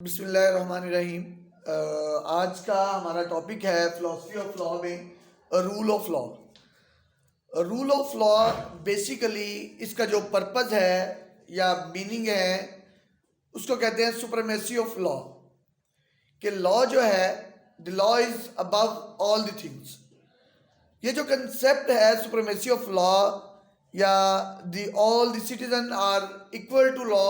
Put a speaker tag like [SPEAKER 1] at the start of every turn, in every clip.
[SPEAKER 1] बिस्मिल्लाहिर्रहमानिर्रहीम। आज का हमारा टॉपिक है फिलोसफी ऑफ लॉ में rule of law. Rule of law basically इसका जो पर्पस है या मीनिंग है उसको कहते हैं सुप्रीमेसी ऑफ लॉ। कि लॉ जो है, the law is above all the things. ये जो कंसेप्ट है सुप्रीमेसी ऑफ लॉ या the all the citizen are equal to law,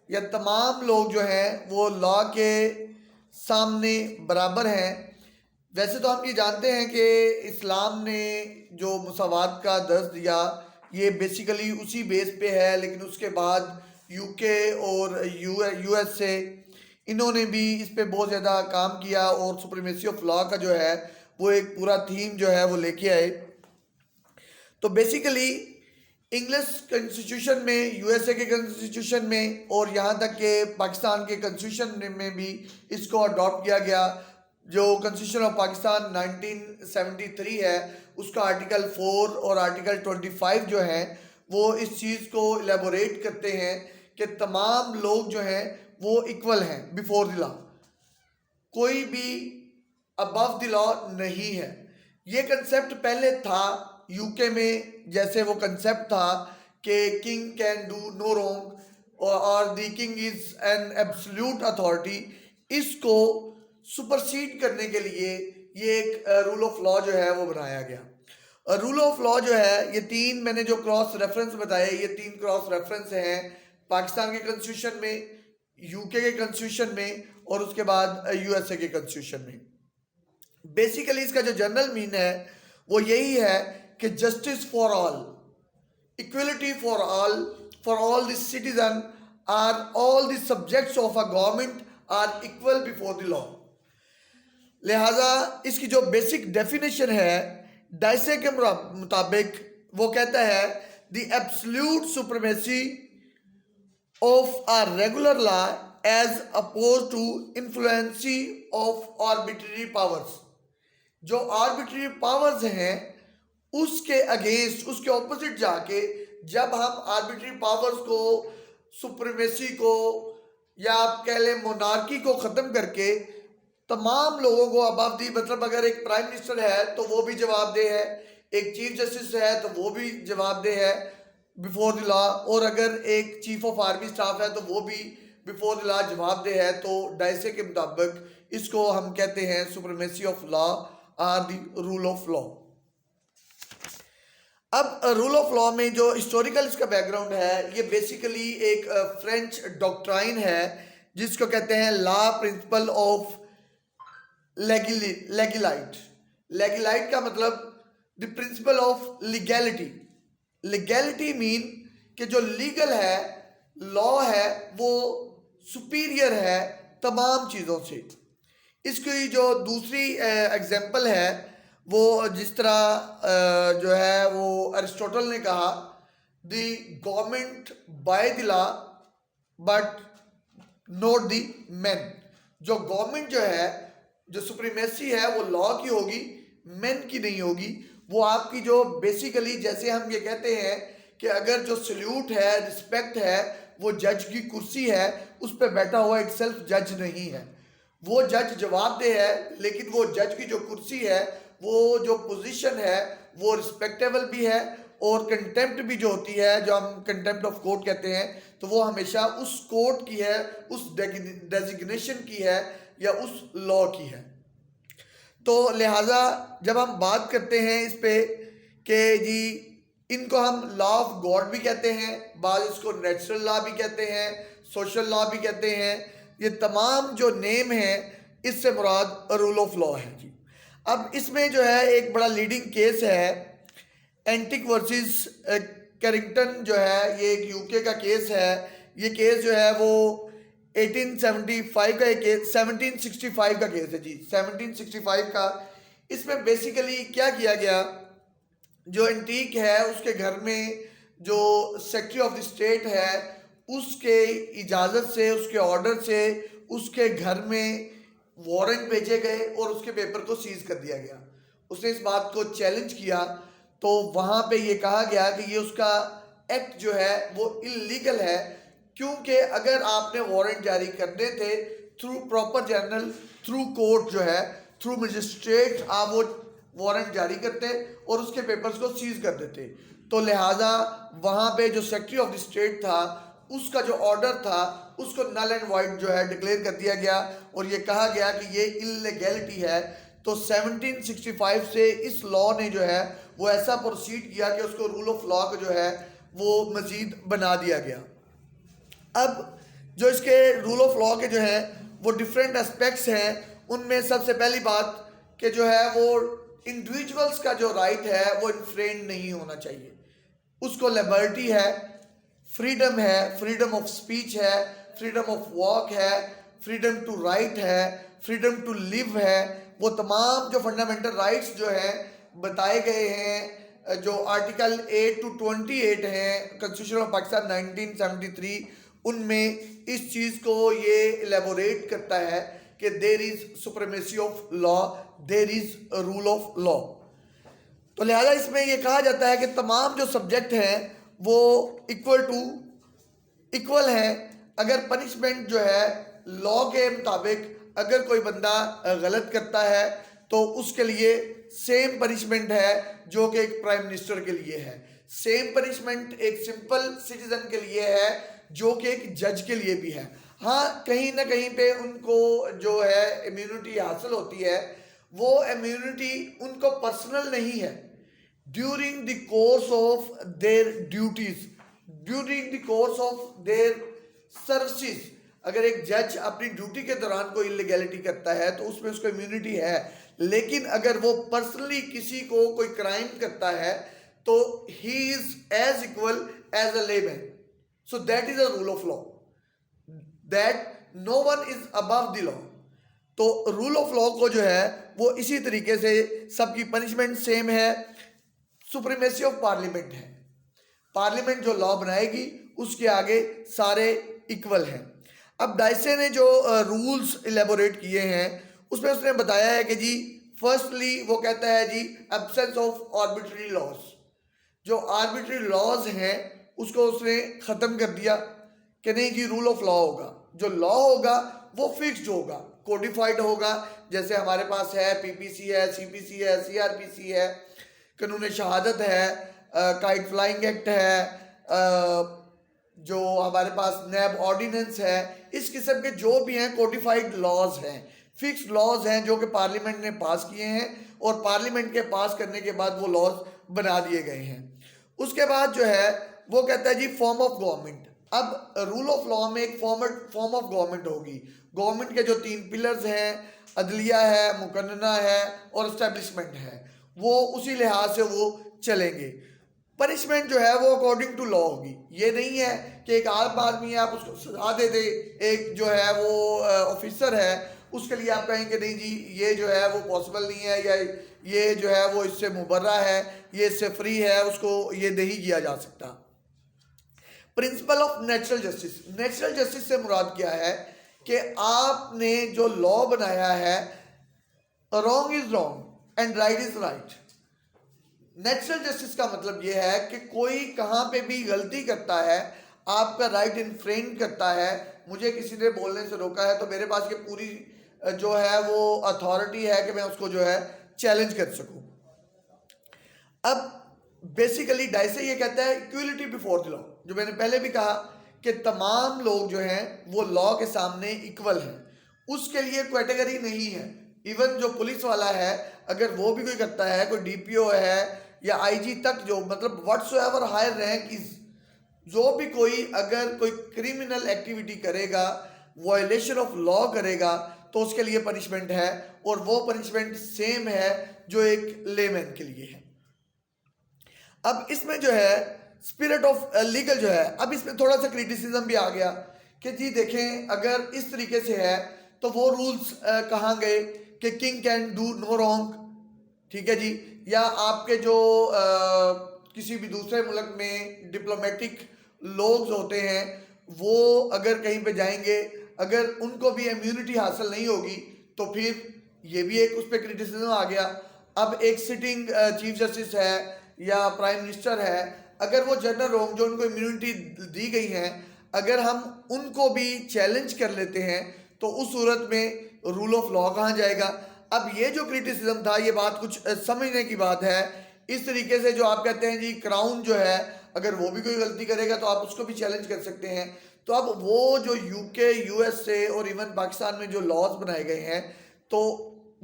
[SPEAKER 1] या तमाम लोग जो हैं वो लॉ के सामने बराबर हैं। वैसे तो हम ये जानते हैं कि इस्लाम ने जो मुसावात का दर्ज दिया ये बेसिकली उसी बेस पे है, लेकिन उसके बाद यूके और यूएसए इन्होंने भी इस पे बहुत ज़्यादा काम किया और सुप्रीमेसी ऑफ लॉ का जो है वो एक पूरा थीम जो है वो लेके आए। तो बेसिकली इंग्लिश कॉन्स्टिट्यूशन में, यूएसए के कॉन्स्टिट्यूशन में और यहाँ तक के पाकिस्तान के कॉन्स्टिट्यूशन में भी इसको अडॉप्ट किया गया। जो कॉन्स्टिट्यूशन ऑफ पाकिस्तान 1973 है उसका आर्टिकल 4 और आर्टिकल 25 जो है वो इस चीज़ को एलेबोरेट करते हैं कि तमाम लोग जो हैं वो इक्वल हैं बिफोर द लॉ, कोई भी अबव द लॉ नहीं है। ये कंसेप्ट पहले था यूके में, जैसे वो कंसेप्ट था कि king can do no wrong और the king is an absolute authority. इसको सुपरसीड करने के लिए ये एक रूल ऑफ लॉ जो है वो बनाया गया। रूल ऑफ लॉ जो है ये तीन मैंने जो क्रॉस रेफरेंस बताए, ये तीन क्रॉस रेफरेंस हैं पाकिस्तान के कॉन्स्टिट्यूशन में, यूके के कॉन्स्टिट्यूशन में और उसके बाद यूएसए के कॉन्स्टिट्यूशन में। बेसिकली इसका जो जनरल मीन है वो यही है कि justice for all, equality for all the citizen are all the subjects of a government are equal before the law. लिहाजा इसकी जो बेसिक डेफिनेशन है डाइसे के मुताबिक वो कहता है the absolute supremacy of a regular law as oppose to influence of arbitrary powers. जो आर्बिट्ररी पावर्स हैं उसके अगेंस्ट, उसके ऑपोजिट जाके जब हम आर्बिट्ररी पावर्स को, सुप्रीमेसी को या आप कह लें मोनार्की को ख़त्म करके तमाम लोगों को अबव दी, मतलब अगर एक प्राइम मिनिस्टर है तो वो भी जवाबदेह है, एक चीफ जस्टिस है तो वो भी जवाबदेह है बिफोर द लॉ, और अगर एक चीफ ऑफ आर्मी स्टाफ है तो वो भी बिफोर द लॉ जवाबदेह है। तो डाइसे के मुताबिक इसको हम कहते हैं supremacy of law or the rule of law. अब रूल ऑफ लॉ में जो हिस्टोरिकल इसका बैकग्राउंड है ये बेसिकली एक फ्रेंच डॉक्ट्राइन है जिसको कहते हैं लॉ प्रिंसिपल ऑफ लेगिलाइट। लेगिलाइट का मतलब the principle of legality. Legality mean कि जो लीगल है, लॉ है, वो सुपीरियर है तमाम चीज़ों से। इसकी जो दूसरी एग्जांपल है वो जिस तरह जो है वो अरिस्टोटल ने कहा the government by the law but not the man. जो गवर्नमेंट जो है, जो सुप्रीमेसी है वो लॉ की होगी, मैन की नहीं होगी। वो आपकी जो बेसिकली जैसे हम ये कहते हैं कि अगर जो सल्यूट है, रिस्पेक्ट है, वो जज की कुर्सी है, उस पर बैठा हुआ एक सेल्फ जज नहीं है, वो जज जवाबदेह है, लेकिन वो जज की जो कुर्सी है, वो जो पोजीशन है वो रिस्पेक्टेबल भी है। और कंटेम्प्ट भी जो होती है, जो हम कंटेम्प्ट ऑफ कोर्ट कहते हैं, तो वो हमेशा उस कोर्ट की है, उस डेजिग्नेशन की है या उस लॉ की है। तो लिहाजा जब हम बात करते हैं इस पे कि जी इनको हम लॉ ऑफ गॉड भी कहते हैं, बाद इसको नेचुरल लॉ भी कहते हैं, सोशल लॉ भी कहते हैं, ये तमाम जो नेम हैं इससे मुराद रूल ऑफ लॉ है जी। अब इसमें जो है एक बड़ा लीडिंग केस है एंटिक वर्सेस कैरिंगटन जो है, ये एक यूके का केस है। ये केस जो है वो 1875 का एक केस, 1765 का केस है जी, 1765 का। इसमें बेसिकली क्या किया गया, जो एंटीक है उसके घर में जो सेक्रेटरी ऑफ द स्टेट है उसके इजाज़त से, उसके ऑर्डर से उसके घर में वारंट भेजे गए और उसके पेपर को सीज कर दिया गया। उसने इस बात को चैलेंज किया तो वहाँ पे ये कहा गया कि ये उसका एक्ट जो है वो इलीगल है, क्योंकि अगर आपने वारंट जारी करने थे through proper channel, through court जो है, थ्रू मजिस्ट्रेट आप वो वारंट जारी करते और उसके पेपर्स को सीज कर देते। तो लिहाजा वहाँ पे जो सेक्रेटरी ऑफ द स्टेट था उसका जो ऑर्डर था उसको नल एंड वाइड जो है डिक्लेयर कर दिया गया और ये कहा गया कि ये इलीगैलिटी है। तो 1765 से इस लॉ ने जो है वो ऐसा प्रोसीड किया कि उसको रूल ऑफ लॉ को जो है वो मजीद बना दिया गया। अब जो इसके रूल ऑफ लॉ के जो है वो डिफरेंट एस्पेक्ट्स हैं, उनमें सबसे पहली बात कि जो है वो इंडिविजुअल्स का जो राइट है वो इन्फ्रेंड नहीं होना चाहिए। उसको लिबर्टी है, फ्रीडम है, फ्रीडम ऑफ स्पीच है, फ्रीडम ऑफ वॉक है, फ्रीडम टू राइट है, फ्रीडम टू लिव है। वो तमाम जो फंडामेंटल राइट्स जो हैं बताए गए हैं, जो आर्टिकल 8 to 28 हैं कॉन्स्टिट्यूशन ऑफ पाकिस्तान 1973, उनमें इस चीज़ को ये एलेबोरेट करता है कि there is supremacy of law, there is rule of law. तो लिहाजा इसमें ये कहा जाता है कि तमाम जो सब्जेक्ट हैं वो इक्वल हैं। अगर पनिशमेंट जो है लॉ के मुताबिक अगर कोई बंदा गलत करता है तो उसके लिए सेम पनिशमेंट है जो कि एक प्राइम मिनिस्टर के लिए है, सेम पनिशमेंट एक सिंपल सिटीजन के लिए है जो कि एक जज के लिए भी है। हाँ, कहीं ना कहीं पे उनको जो है इम्यूनिटी हासिल होती है, वो इम्यूनिटी उनको पर्सनल नहीं है। During the course of their duties, during the course of their services, अगर एक जज अपनी ड्यूटी के दौरान कोई इलीगैलिटी करता है तो उसमें उसको इम्यूनिटी है। लेकिन अगर वो पर्सनली किसी को कोई क्राइम करता है तो he is as equal as a layman. So that is a rule of law, that no one is above the law. तो रूल ऑफ लॉ को जो है वो इसी तरीके से सबकी पनिशमेंट सेम है। सुप्रीमेसी ऑफ पार्लियामेंट है, पार्लियामेंट जो लॉ बनाएगी उसके आगे सारे इक्वल हैं। अब डाइसे ने जो रूल्स इलेबोरेट किए हैं उसमें उसने बताया है कि जी फर्स्टली वो कहता है जी एब्सेंस ऑफ आर्बिट्री लॉज। जो आर्बिट्री लॉज हैं उसको उसने ख़त्म कर दिया कि नहीं जी रूल ऑफ लॉ होगा, जो लॉ होगा वो फिक्स्ड होगा, कोडिफाइड होगा। जैसे हमारे पास है पीपीसी है, सीपीसी है, सीआरपीसी है, कानून शहादत है, काइट फ्लाइंग एक्ट है, जो हमारे पास नैब ऑर्डिनेंस है। इस किस्म के जो भी हैं कोडिफाइड लॉज हैं, फिक्स्ड लॉज हैं जो कि पार्लियामेंट ने पास किए हैं और पार्लियामेंट के पास करने के बाद वो लॉज बना दिए गए हैं। उसके बाद जो है वो कहता है जी फॉर्म ऑफ गवर्नमेंट। अब रूल ऑफ लॉ में एक फॉर्म ऑफ गवर्नमेंट होगी। गवर्नमेंट के जो 3 पिलर्स हैं, अदलिया है, मुकन्नना है और एस्टेब्लिशमेंट है, वो उसी लिहाज से वो चलेंगे। पनिशमेंट जो है वो अकॉर्डिंग टू लॉ होगी। ये नहीं है कि एक आम आदमी है आप उसको सजा दे दे, एक जो है वो ऑफिसर है उसके लिए आप कहेंगे नहीं जी ये जो है वो पॉसिबल नहीं है, या ये जो है वो इससे मुबर्रा है, ये इससे फ्री है, उसको ये नहीं किया जा सकता। Principle of natural justice, natural justice से मुराद क्या है कि आपने जो लॉ बनाया है wrong is wrong and right is right. Natural justice का मतलब ये है कि कोई कहाँ पे भी गलती करता है, आपका राइट इन्फ्रेंड करता है, मुझे किसी ने बोलने से रोका है तो मेरे पास ये पूरी जो है वो अथॉरिटी है कि मैं उसको जो है चैलेंज कर सकूं। अब बेसिकली डाइसे ये कहता है इक्वलिटी बिफोर द लॉ। जो मैंने पहले भी कहा कि तमाम लोग जो हैं वो लॉ के सामने इक्वल हैं, उसके लिए कैटेगरी नहीं है। इवन जो पुलिस वाला है अगर वो भी कोई करता है, कोई डीपीओ है या आईजी तक, जो मतलब व्हाट्सोएवर हायर रैंक इज, जो भी कोई अगर कोई क्रिमिनल एक्टिविटी करेगा, वायलेशन ऑफ लॉ करेगा तो उसके लिए पनिशमेंट है और वो पनिशमेंट सेम है जो एक लेमैन के लिए है। अब इसमें जो है स्पिरिट ऑफ लीगल जो है, अब इसमें थोड़ा सा क्रिटिसिज्म भी आ गया कि जी देखें अगर इस तरीके से है तो वो रूल्स कहाँ गए कि king can do no wrong, ठीक है जी, या आपके जो किसी भी दूसरे मुल्क में डिप्लोमेटिक लोग होते हैं वो अगर कहीं पे जाएंगे अगर उनको भी इम्यूनिटी हासिल नहीं होगी तो फिर ये भी एक उस पर क्रिटिसिज्म आ गया। अब एक सिटिंग चीफ जस्टिस है या प्राइम मिनिस्टर है, अगर वो जनरल होंगे जो उनको इम्यूनिटी दी गई है, अगर हम उनको भी चैलेंज कर लेते हैं तो उस सूरत में रूल ऑफ लॉ कहाँ जाएगा। अब ये जो क्रिटिसिज्म था, ये बात कुछ समझने की बात है। इस तरीके से जो आप कहते हैं जी क्राउन जो है, अगर वो भी कोई गलती करेगा तो आप उसको भी चैलेंज कर सकते हैं। तो अब वो जो यूके, यूएसए और इवन पाकिस्तान में जो लॉज बनाए गए हैं तो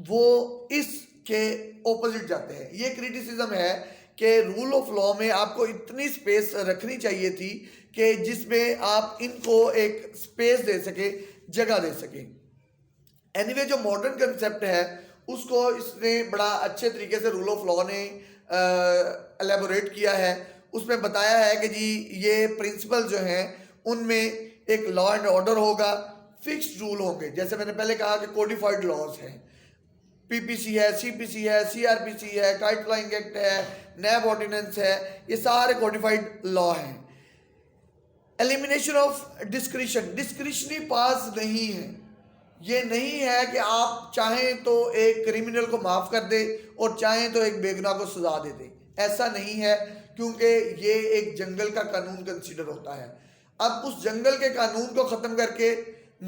[SPEAKER 1] वो इसके ऑपोजिट जाते हैं। ये क्रिटिसिज्म है कि रूल ऑफ लॉ में आपको इतनी स्पेस रखनी चाहिए थी कि जिसमें आप इनको एक स्पेस दे सके, जगह दे सके। एनीवे जो मॉडर्न कंसेप्ट है उसको इसने बड़ा अच्छे तरीके से रूल ऑफ लॉ ने एलेबोरेट किया है। उसमें बताया है कि जी ये प्रिंसिपल जो हैं उनमें एक लॉ एंड ऑर्डर होगा, फिक्स्ड रूल होंगे। जैसे मैंने पहले कहा कि कोडिफाइड लॉज हैं, पीपीसी है, सीपीसी है, सीआरपीसी है, काइट फ्लाइंग एक्ट है, नैब ऑर्डिनेंस है, ये सारे कोडिफाइड लॉ हैं। एलिमिनेशन ऑफ डिस्क्रिशन, डिस्क्रिशनरी पास नहीं है। ये नहीं है कि आप चाहें तो एक क्रिमिनल को माफ़ कर दे और चाहें तो एक बेगुनाह को सजा दे दे, ऐसा नहीं है, क्योंकि ये एक जंगल का कानून कंसीडर होता है। अब उस जंगल के कानून को ख़त्म करके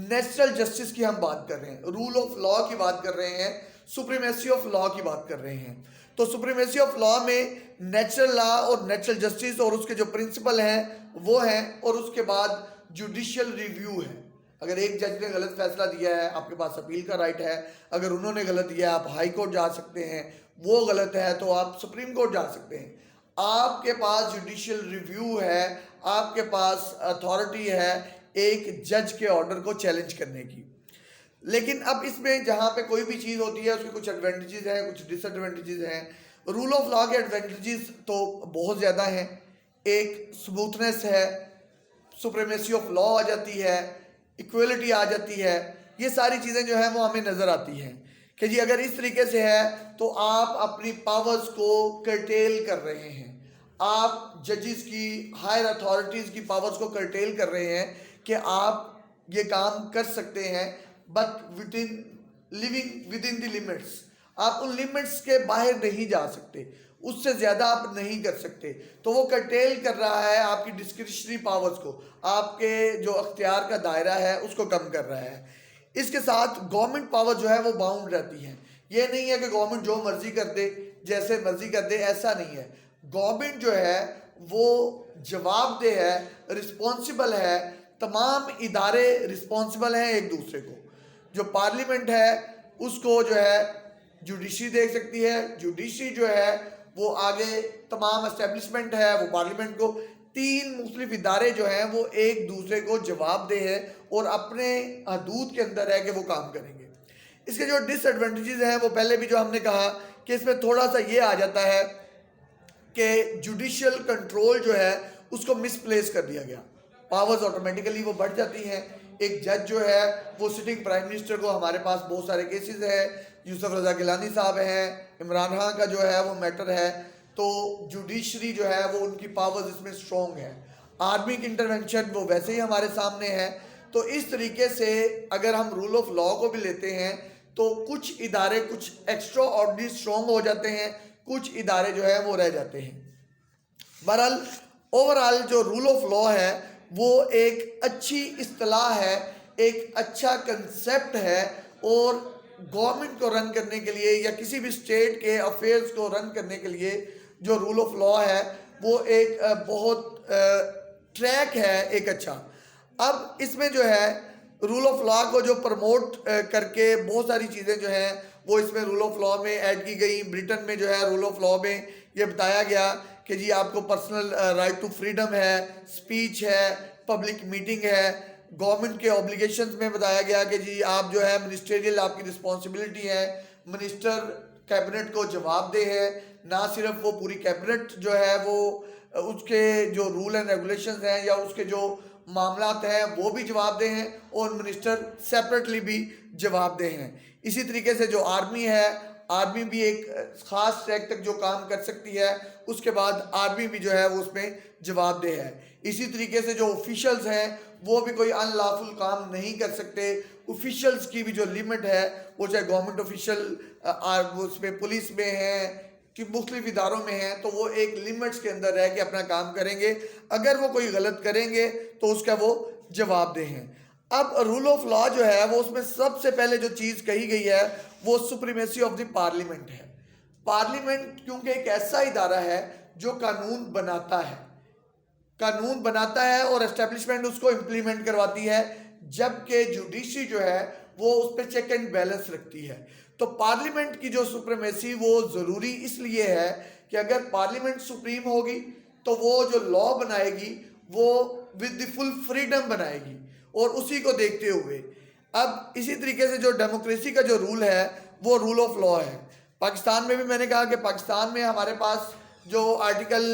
[SPEAKER 1] नेचुरल जस्टिस की हम बात कर रहे हैं, रूल ऑफ लॉ की बात कर रहे हैं, सुप्रीमेसी ऑफ लॉ की बात कर रहे हैं। तो सुप्रीमेसी ऑफ लॉ में नेचुरल लॉ और नेचुरल जस्टिस और उसके जो प्रिंसिपल हैं वो हैं, और उसके बाद जुडिशियल रिव्यू है। अगर एक जज ने गलत फैसला दिया है, आपके पास अपील का राइट है। अगर उन्होंने गलत दिया आप हाई कोर्ट जा सकते हैं, वो गलत है तो आप सुप्रीम कोर्ट जा सकते हैं। आपके पास जुडिशियल रिव्यू है, आपके पास अथॉरिटी है एक जज के ऑर्डर को चैलेंज करने की। लेकिन अब इसमें जहाँ पे कोई भी चीज़ होती है उसके कुछ एडवांटेजेस हैं, कुछ डिसएडवांटेजेस हैं। रूल ऑफ लॉ के एडवांटेजेस तो बहुत ज़्यादा हैं। एक स्मूथनेस है, सुप्रीमेसी ऑफ लॉ आ जाती है, इक्वलिटी आ जाती है। ये सारी चीज़ें जो है वो हमें नज़र आती हैं कि जी अगर इस तरीके से है तो आप अपनी पावर्स को कर्टेल कर रहे हैं, आप जजेस की, हायर अथॉरिटीज़ की पावर्स को कर्टेल कर रहे हैं कि आप ये काम कर सकते हैं but living with in the limits. आप उन लिमिट्स के बाहर नहीं जा सकते, उससे ज़्यादा आप नहीं कर सकते। तो वो कर्टेल कर रहा है आपकी डिस्क्रिशनरी पावर्स को, आपके जो अख्तियार का दायरा है उसको कम कर रहा है। इसके साथ गवर्नमेंट पावर जो है वो बाउंड रहती है। ये नहीं है कि गवर्नमेंट जो मर्जी कर दे, जैसे मर्जी कर दे, ऐसा नहीं है। गवर्नमेंट जो है वो जवाबदेह है, रिस्पॉन्सिबल है, तमाम इदारे रिस्पॉन्सिबल हैं एक दूसरे को। जो पार्लियामेंट है उसको जो है जुडिशरी देख सकती है, जुडिशरी जो है वो आगे तमाम एस्टेब्लिशमेंट है वो पार्लियामेंट को। तीन मुख्तलिफ इदारे जो हैं वो एक दूसरे को जवाबदेह है और अपने हदूद के अंदर है कि वो काम करेंगे। इसके जो डिसएडवांटेजेस हैं वो पहले भी जो हमने कहा कि इसमें थोड़ा सा ये आ जाता है कि जुडिशियल कंट्रोल जो है उसको मिसप्लेस कर दिया गया, पावर्स ऑटोमेटिकली वो बढ़ जाती हैं। एक जज जो है वो सिटिंग प्राइम मिनिस्टर को, हमारे पास बहुत सारे केसेस हैं, यूसुफ रजा गिलानी साहब हैं, इमरान खान का जो है वो मैटर है, तो जुडिशरी जो है वो उनकी पावर्स इसमें स्ट्रॉन्ग है। आर्मी की इंटरवेंशन वो वैसे ही हमारे सामने है। तो इस तरीके से अगर हम रूल ऑफ लॉ को भी लेते हैं तो कुछ इदारे कुछ एक्स्ट्रा ऑर्डिनरी स्ट्रॉन्ग हो जाते हैं, कुछ इदारे जो है वो रह जाते हैं। बहरहाल ओवरऑल जो रूल ऑफ लॉ है वो एक अच्छी इस्तिलाह है, एक अच्छा कंसेप्ट है, और गवर्नमेंट को रन करने के लिए या किसी भी स्टेट के अफेयर्स को रन करने के लिए जो रूल ऑफ लॉ है वो एक बहुत ट्रैक है एक अच्छा। अब इसमें जो है रूल ऑफ लॉ को जो प्रमोट करके बहुत सारी चीज़ें जो हैं वो इसमें रूल ऑफ लॉ में ऐड की गई। ब्रिटेन में जो है रूल ऑफ लॉ में ये बताया गया कि जी आपको पर्सनल राइट टू फ्रीडम है, स्पीच है, पब्लिक मीटिंग है। गवर्नमेंट के ऑब्लिगेशंस में बताया गया कि जी आप जो है मिनिस्ट्रियल आपकी रिस्पॉन्सिबिलिटी है, मिनिस्टर कैबिनेट को जवाबदेह है, ना सिर्फ वो पूरी कैबिनेट जो है वो उसके जो रूल एंड रेगुलेशंस हैं या उसके जो मामलात हैं वो भी जवाबदेह हैं, और मिनिस्टर सेपरेटली भी जवाबदेह हैं। इसी तरीके से जो आर्मी है, आर्मी भी एक ख़ास ट्रैक तक जो काम कर सकती है, उसके बाद आर्मी भी जो है वो उसमें जवाबदेह है। इसी तरीके से जो ऑफिशियल्स हैं वो भी कोई अनलॉफुल काम नहीं कर सकते। ऑफिशियल्स की भी जो लिमिट है वो चाहे गवर्नमेंट ऑफिशियल उसमें पुलिस में है, कि मुख्तलिफ इदारों में हैं तो वो एक लिमिट्स के अंदर रह के अपना काम करेंगे, अगर वो कोई गलत करेंगे तो उसका वो जवाबदेह हैं। अब रूल ऑफ लॉ जो है वो उसमें सबसे पहले जो चीज़ कही गई है वो सुप्रीमेसी ऑफ द पार्लियामेंट है। पार्लियामेंट क्योंकि एक ऐसा इदारा है जो कानून बनाता है और एस्टेब्लिशमेंट उसको इम्प्लीमेंट करवाती है, जबकि जुडिशरी जो है वो उस पर चेक एंड बैलेंस रखती है। तो पार्लियामेंट की जो सुप्रीमेसी वो ज़रूरी इसलिए है कि अगर पार्लियामेंट सुप्रीम होगी तो वो जो लॉ बनाएगी वो विद द फुल फ्रीडम बनाएगी, और उसी को देखते हुए अब इसी तरीके से जो डेमोक्रेसी का जो रूल है वो रूल ऑफ लॉ है। पाकिस्तान में भी मैंने कहा कि पाकिस्तान में हमारे पास जो आर्टिकल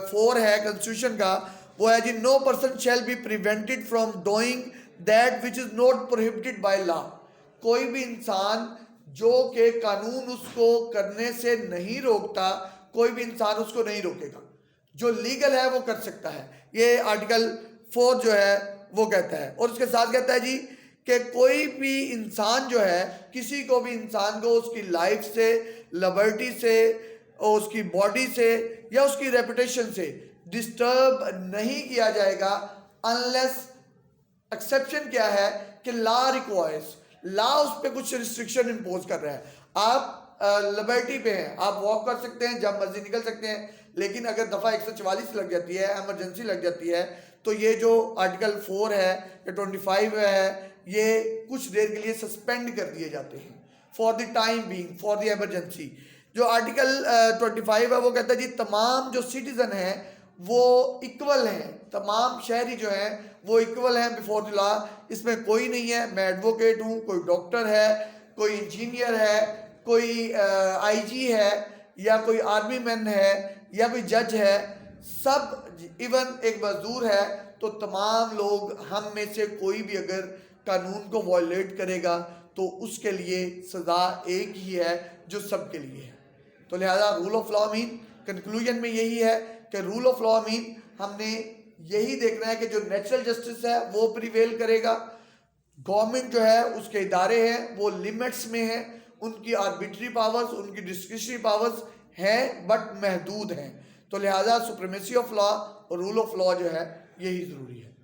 [SPEAKER 1] 4 है कॉन्स्टिट्यूशन का, वो है जी, no person shall be prevented from doing that which is not prohibited by law. कोई भी इंसान जो कि कानून उसको करने से नहीं रोकता, कोई भी इंसान उसको नहीं रोकेगा, जो लीगल है वो कर सकता है, ये आर्टिकल 4 जो है वो कहता है। और उसके साथ कहता है जी कि कोई भी इंसान जो है, किसी को भी इंसान को उसकी लाइफ से, लिबर्टी से और उसकी बॉडी से या उसकी रेपुटेशन से डिस्टर्ब नहीं किया जाएगा, अनलेस एक्सेप्शन क्या है कि लॉ रिक्वायर्स, लॉ उस पर कुछ रिस्ट्रिक्शन इम्पोज कर रहा है। आप लिबर्टी पे हैं, आप वॉक कर सकते हैं, जब मर्जी निकल सकते हैं, लेकिन अगर दफ़ा 144 लग जाती है, एमरजेंसी लग जाती है, तो ये जो आर्टिकल 4 है या 25 है, ये कुछ देर के लिए सस्पेंड कर दिए जाते हैं for the time being, for the emergency. जो आर्टिकल 25 है वो कहता है जी तमाम जो सिटीज़न हैं वो इक्वल हैं, तमाम शहरी जो हैं वो इक्वल हैं बिफोर द लॉ। इसमें कोई नहीं है मैं एडवोकेट हूँ, कोई डॉक्टर है, कोई इंजीनियर है, कोई आईजी है, या कोई आर्मी मैन है, या कोई जज है, सब, इवन एक मजदूर है, तो तमाम लोग, हम में से कोई भी अगर कानून को वॉयलेट करेगा तो उसके लिए सज़ा एक ही है जो सबके लिए है। तो लिहाजा rule of law mean, conclusion में यही है कि रूल ऑफ लॉ मीन हमने यही देखना है कि जो नेचुरल जस्टिस है वो प्रिवेल करेगा, गवर्नमेंट जो है उसके इदारे हैं वो लिमिट्स में हैं, उनकी आर्बिट्री पावर्स, उनकी डिस्क्रिशनरी पावर्स हैं बट महदूद हैं। तो लिहाजा सुप्रीमेसी ऑफ लॉ और रूल ऑफ लॉ जो है यही ज़रूरी है।